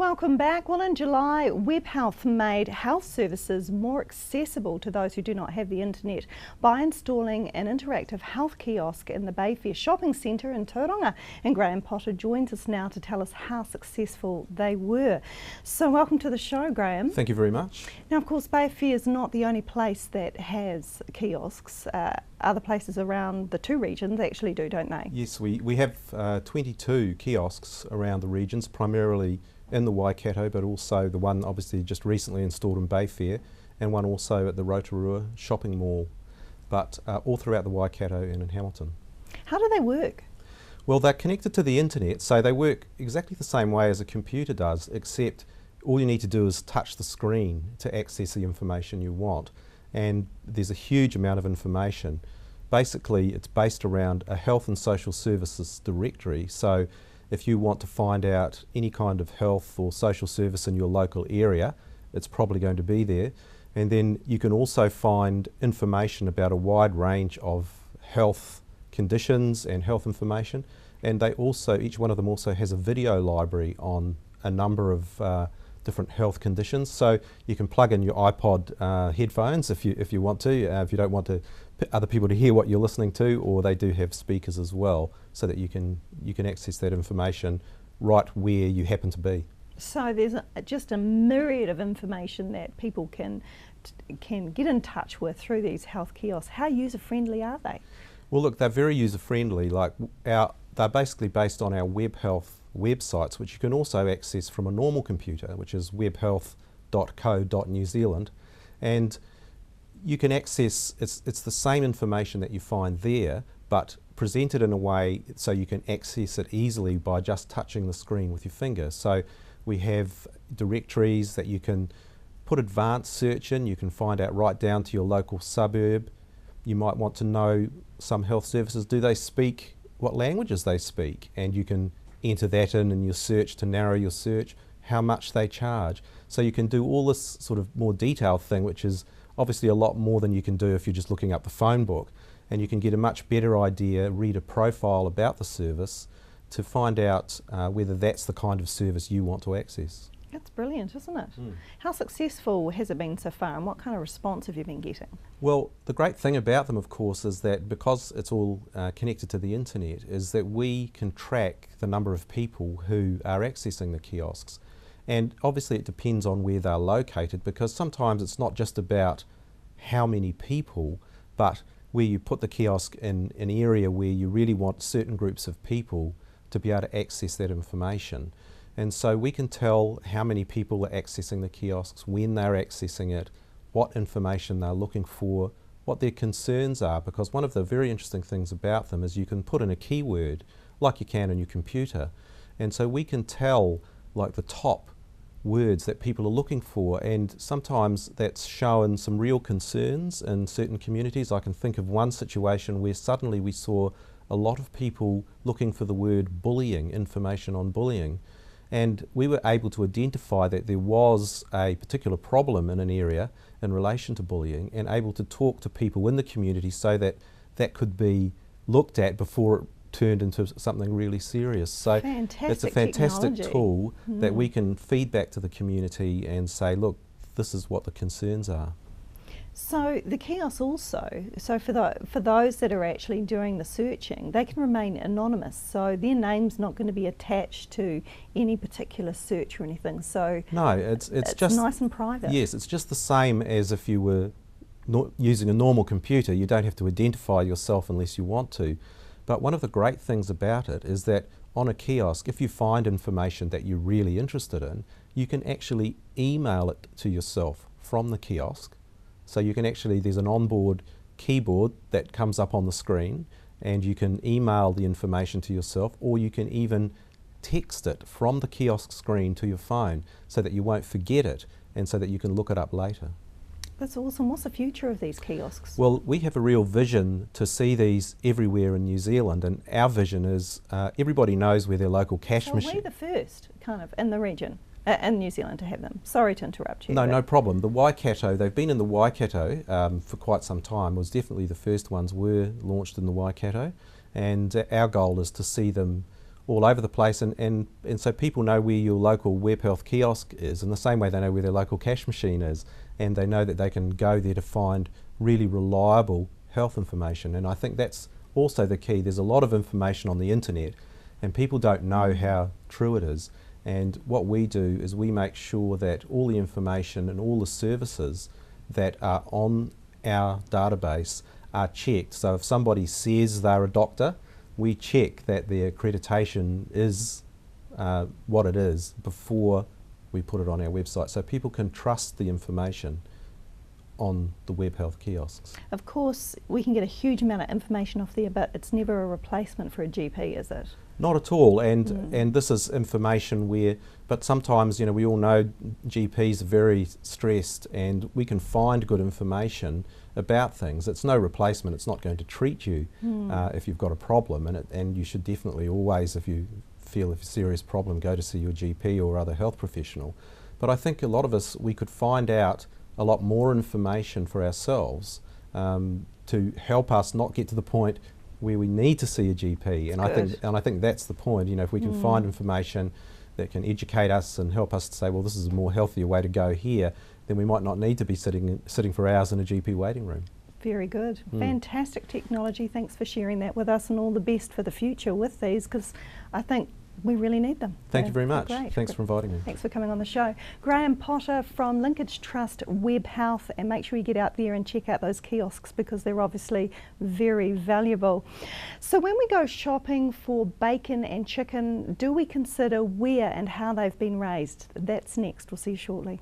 Welcome back. Well, in July, Webhealth made health services more accessible to those who do not have the internet by installing an interactive health kiosk in the Bayfair shopping centre in Tauranga. And Graham Potter joins us now to tell us how successful they were. So welcome to the show, Graham. Thank you very much. Now, of course, Bayfair is not the only place that has kiosks. Other places around the two regions actually do, don't they? Yes, we have 22 kiosks around the regions, primarily in the Waikato, but also the one obviously just recently installed in Bayfair, and one also at the Rotorua shopping mall, but all throughout the Waikato and in Hamilton. How do they work? Well, they're connected to the internet, so they work exactly the same way as a computer does, except all you need to do is touch the screen to access the information you want. And there's a huge amount of information. Basically, it's based around a health and social services directory. So if you want to find out any kind of health or social service in your local area, it's probably going to be there. And then you can also find information about a wide range of health conditions and health information. And they also, each one of them also has a video library on a number of different health conditions. So you can plug in your iPod headphones if you want to, if you don't want other people to hear what you're listening to, or they do have speakers as well, so that you can access that information right where you happen to be. So there's just a myriad of information that people can get in touch with through these health kiosks. How user-friendly are they? Well, look, they're very user-friendly. They're basically based on our Webhealth websites, which you can also access from a normal computer, which is webhealth.co.New Zealand, and you can access, it's the same information that you find there, but presented in a way so you can access it easily by just touching the screen with your finger. So we have directories that you can put advanced search in. You can find out right down to your local suburb. You might want to know some health services, do they speak, what languages they speak, and you can enter that in your search to narrow your search, how much they charge. So you can do all this sort of more detailed thing, which is obviously a lot more than you can do if you're just looking up the phone book, and you can get a much better idea, read a profile about the service to find out whether that's the kind of service you want to access. That's brilliant, isn't it? How successful has it been so far, and what kind of response have you been getting? Well, the great thing about them, of course, is that because it's all connected to the internet, is that we can track the number of people who are accessing the kiosks. And obviously it depends on where they're located, because sometimes it's not just about how many people, but where you put the kiosk in an area where you really want certain groups of people to be able to access that information. And so we can tell how many people are accessing the kiosks, when they're accessing it, what information they're looking for, what their concerns are, because one of the very interesting things about them is you can put in a keyword like you can in your computer, and so we can tell like the top words that people are looking for, and sometimes that's shown some real concerns in certain communities. I can think of one situation where suddenly we saw a lot of people looking for the word bullying, information on bullying, and we were able to identify that there was a particular problem in an area in relation to bullying, and able to talk to people in the community so that that could be looked at before it turned into something really serious. So it's a fantastic tool that we can feed back to the community and say, look, this is what the concerns are. So the kiosks also, so for those that are actually doing the searching, they can remain anonymous, so their name's not going to be attached to any particular search or anything. So no, it's just nice and private. Yes, it's just the same as if you were using a normal computer. You don't have to identify yourself unless you want to. But one of the great things about it is that on a kiosk, if you find information that you're really interested in, you can actually email it to yourself from the kiosk. So you can actually, there's an onboard keyboard that comes up on the screen, and you can email the information to yourself, or you can even text it from the kiosk screen to your phone so that you won't forget it, and so that you can look it up later. That's awesome. What's the future of these kiosks? Well, we have a real vision to see these everywhere in New Zealand, and our vision is everybody knows where their local cash machine. We're the first kind of in the region, in New Zealand, to have them. Sorry to interrupt you. No problem. The Waikato, they've been in the Waikato for quite some time. It was definitely the first ones were launched in the Waikato, and our goal is to see them all over the place, and so people know where your local Webhealth kiosk is in the same way they know where their local cash machine is, and they know that they can go there to find really reliable health information. And I think that's also the key. There's a lot of information on the internet and people don't know how true it is, and what we do is we make sure that all the information and all the services that are on our database are checked. So if somebody says they're a doctor, we check that their accreditation is what it is before we put it on our website, so people can trust the information on the Webhealth kiosks. Of course, we can get a huge amount of information off there, but it's never a replacement for a GP, is it? Not at all, and this is information where, but sometimes, you know, we all know GPs are very stressed, and we can find good information about things. It's no replacement. It's not going to treat you if you've got a problem, and you should definitely always, if you feel a serious problem, go to see your GP or other health professional. But I think a lot of us, we could find out a lot more information for ourselves to help us not get to the point where we need to see a GP, and I think that's the point. You know, if we can find information that can educate us and help us to say, well, this is a more healthier way to go here, then we might not need to be sitting for hours in a GP waiting room. Very good. Fantastic technology. Thanks for sharing that with us, and all the best for the future with these, because I think we really need them. Thank you very much. Great. Thanks for inviting me. Thanks for coming on the show. Graham Potter from Linkage Trust Webhealth, and make sure you get out there and check out those kiosks because they're obviously very valuable. So when we go shopping for bacon and chicken, do we consider where and how they've been raised? That's next. We'll see you shortly.